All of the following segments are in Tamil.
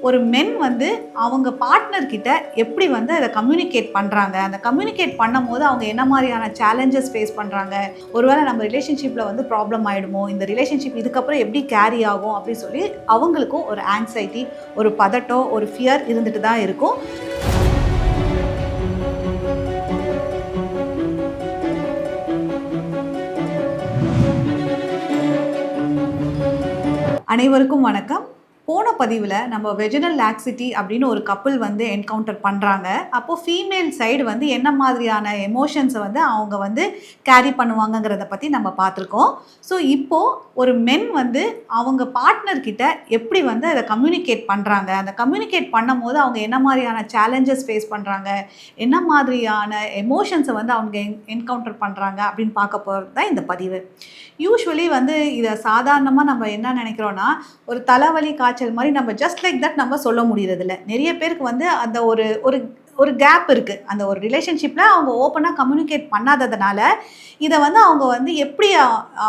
ஒரு மென் வந்து அவங்க பார்ட்னர் கிட்ட எப்படி வந்து அதை கம்யூனிகேட் பண்ணுறாங்க, அந்த கம்யூனிகேட் பண்ணும்போது அவங்க என்ன மாதிரியான சேலஞ்சஸ் ஃபேஸ் பண்ணுறாங்க, ஒருவேளை நம்ம ரிலேஷன்ஷிப்பில் வந்து ப்ராப்ளம் ஆகிடுமோ, இந்த ரிலேஷன்ஷிப் இதுக்கப்புறம் எப்படி கேரி ஆகும் அப்படின்னு சொல்லி அவங்களுக்கும் ஒரு ஆங்ஸைட்டி, ஒரு பதட்டம், ஒரு ஃபியர் இருந்துட்டு தான் இருக்கும். அனைவருக்கும் வணக்கம். போன பதிவில் நம்ம வெஜினல் லாக்ஸிட்டி அப்படின்னு ஒரு கப்புள் வந்து என்கவுண்டர் பண்ணுறாங்க. அப்போது ஃபீமேல் சைடு வந்து என்ன மாதிரியான எமோஷன்ஸை வந்து அவங்க வந்து கேரி பண்ணுவாங்கங்கிறத பற்றி நம்ம பார்த்துருக்கோம். ஸோ இப்போது ஒரு மென் வந்து அவங்க பார்ட்னர்கிட்ட எப்படி வந்து அதை கம்யூனிகேட் பண்ணுறாங்க, அந்த கம்யூனிகேட் பண்ணும் போது அவங்க என்ன மாதிரியான சேலஞ்சஸ் ஃபேஸ் பண்ணுறாங்க, என்ன மாதிரியான எமோஷன்ஸை வந்து அவங்க என்கவுண்டர் பண்ணுறாங்க அப்படின்னு பார்க்க போகிறது தான் இந்த பதிவு. யூஸ்வலி வந்து இதை சாதாரணமாக நம்ம என்ன நினைக்கிறோன்னா, ஒரு தலைவலி காய்ச்சல் மாதிரி நம்ம ஜஸ்ட் லைக் தட் நம்ம சொல்ல முடியறதில்ல. நிறைய பேருக்கு வந்து அந்த ஒரு ஒரு ஒரு கேப் இருக்குது. அந்த ஒரு ரிலேஷன்ஷிப்பில் அவங்க ஓப்பனாக கம்யூனிகேட் பண்ணாததுனால இதை வந்து அவங்க வந்து எப்படி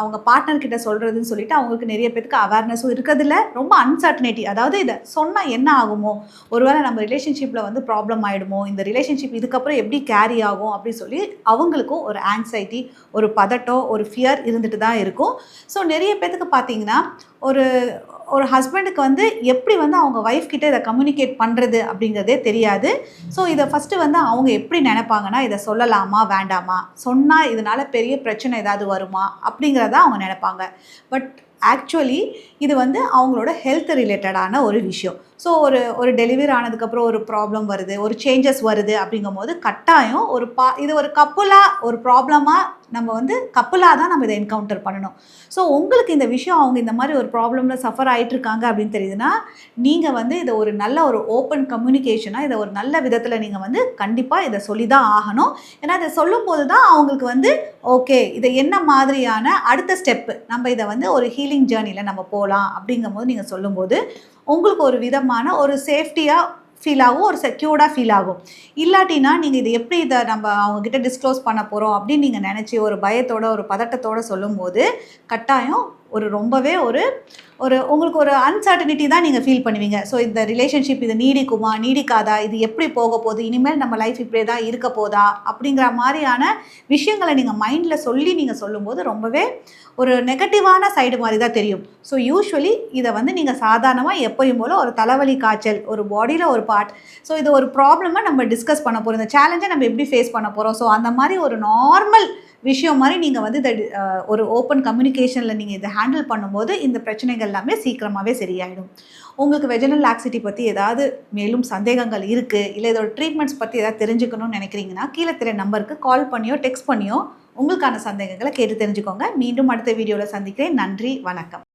அவங்க பார்ட்னர்கிட்ட சொல்கிறதுன்னு சொல்லிட்டு அவங்களுக்கு நிறைய பேருக்கு அவேர்னஸும் இருக்கிறதில்ல. ரொம்ப அன்சர்டனிட்டி, அதாவது இதை சொன்னால் என்ன ஆகுமோ, ஒருவேளை நம்ம ரிலேஷன்ஷிப்பில் வந்து ப்ராப்ளம் ஆகிடுமோ, இந்த ரிலேஷன்ஷிப் இதுக்கப்புறம் எப்படி கேரி ஆகும் அப்படின்னு சொல்லி அவங்களுக்கும் ஒரு ஆங்ஸைட்டி, ஒரு பதட்டம், ஒரு ஃபியர் இருந்துட்டு தான் இருக்கும். ஸோ நிறைய பேருக்கு பார்த்தீங்கன்னா ஒரு ஒரு ஹஸ்பண்டுக்கு வந்து எப்படி வந்து அவங்க ஒய்ஃப் கிட்ட இதை கம்யூனிகேட் பண்ணுறது அப்படிங்கிறதே தெரியாது. ஸோ இதை ஃபஸ்ட்டு வந்து அவங்க எப்படி நினைப்பாங்கன்னா, இதை சொல்லலாமா வேண்டாமா, சொன்னால் இதனால் பெரிய பிரச்சனை ஏதாவது வருமா அப்படிங்கிறத அவங்க நினைப்பாங்க. பட் ஆக்சுவலி இது வந்து அவங்களோட ஹெல்த் ரிலேட்டடான ஒரு விஷயம். ஸோ ஒரு டெலிவரி ஆனதுக்கப்புறம் ஒரு ப்ராப்ளம் வருது, ஒரு சேஞ்சஸ் வருது அப்படிங்கும் போது கட்டாயம் இது ஒரு கப்புலாக ஒரு ப்ராப்ளமாக நம்ம வந்து கப்புலாக தான் நம்ம இதை என்கவுண்டர் பண்ணணும். ஸோ உங்களுக்கு இந்த விஷயம் அவங்க இந்த மாதிரி ஒரு ப்ராப்ளமில் சஃபர் ஆகிட்டுருக்காங்க அப்படின்னு தெரியுதுன்னா, நீங்கள் வந்து இதை ஒரு நல்ல ஒரு ஓப்பன் கம்யூனிகேஷனாக இதை ஒரு நல்ல விதத்தில் நீங்கள் வந்து கண்டிப்பாக இதை சொல்லி தான் ஆகணும். ஏன்னா இதை சொல்லும்போது தான் அவங்களுக்கு வந்து ஓகே, இதை என்ன மாதிரியான அடுத்த ஸ்டெப்பு நம்ம இதை வந்து ஒரு ஹீலிங் ஜேர்னியில் நம்ம போகலாம் அப்படிங்கும்போது நீங்கள் சொல்லும்போது உங்களுக்கு ஒரு விதமான ஒரு சேஃப்டியாக ஃபீல் ஆகும், ஒரு செக்யூர்டாக ஃபீல் ஆகும். இல்லாட்டினா நீங்கள் இது எப்படி இதை நம்ம அவங்கக்கிட்ட டிஸ்க்ளோஸ் பண்ண போகிறோம் அப்படின்னு நீங்கள் நினச்சி ஒரு பயத்தோட ஒரு பதட்டத்தோடு சொல்லும்போது கட்டாயம் ரொம்பவே உங்களுக்கு ஒரு அன்சர்டனிட்டி தான் நீங்கள் ஃபீல் பண்ணுவீங்க. ஸோ இந்த ரிலேஷன்ஷிப் இது நீடிக்குமா நீடிக்காதா, இது எப்படி போக போகுது, இனிமேல் நம்ம லைஃப் இப்படியே தான் இருக்க போதா அப்படிங்கிற மாதிரியான விஷயங்களை நீங்கள் மைண்டில் சொல்லி நீங்கள் சொல்லும்போது ரொம்பவே ஒரு நெகட்டிவான சைடு மாதிரி தான் தெரியும். ஸோ யூஸ்வலி இதை வந்து நீங்கள் சாதாரணமாக எப்போயும் போல் ஒரு தலைவலி காய்ச்சல், ஒரு பாடியில் ஒரு பார்ட், ஸோ இது ஒரு ப்ராப்ளமாக நம்ம டிஸ்கஸ் பண்ண போகிறோம், இந்த சேலஞ்சை நம்ம எப்படி ஃபேஸ் பண்ண போகிறோம், ஸோ அந்த மாதிரி ஒரு நார்மல் விஷயம் மாதிரி நீங்கள் வந்து இதை ஒரு ஓப்பன் கம்யூனிகேஷனில் நீங்கள் இதை ஹேண்டில் பண்ணும்போது இந்த பிரச்சனைகள் எல்லாமே சீக்கிரமாகவே சரியாயிடும். உங்களுக்கு வெஜினல் லாக்ஸிட்டி பற்றி ஏதாவது மேலும் சந்தேகங்கள் இருக்குது, இல்லை இதோட ட்ரீட்மெண்ட்ஸ் பற்றி ஏதாவது தெரிஞ்சுக்கணும்னு நினைக்கிறீங்கன்னா கீழே தெரிய நம்பருக்கு கால் பண்ணியோ டெக்ஸ்ட் பண்ணியோ உங்களுக்கான சந்தேகங்களை கேட்டு தெரிஞ்சுக்கோங்க. மீண்டும் அடுத்த வீடியோவில் சந்திக்கிறேன். நன்றி, வணக்கம்.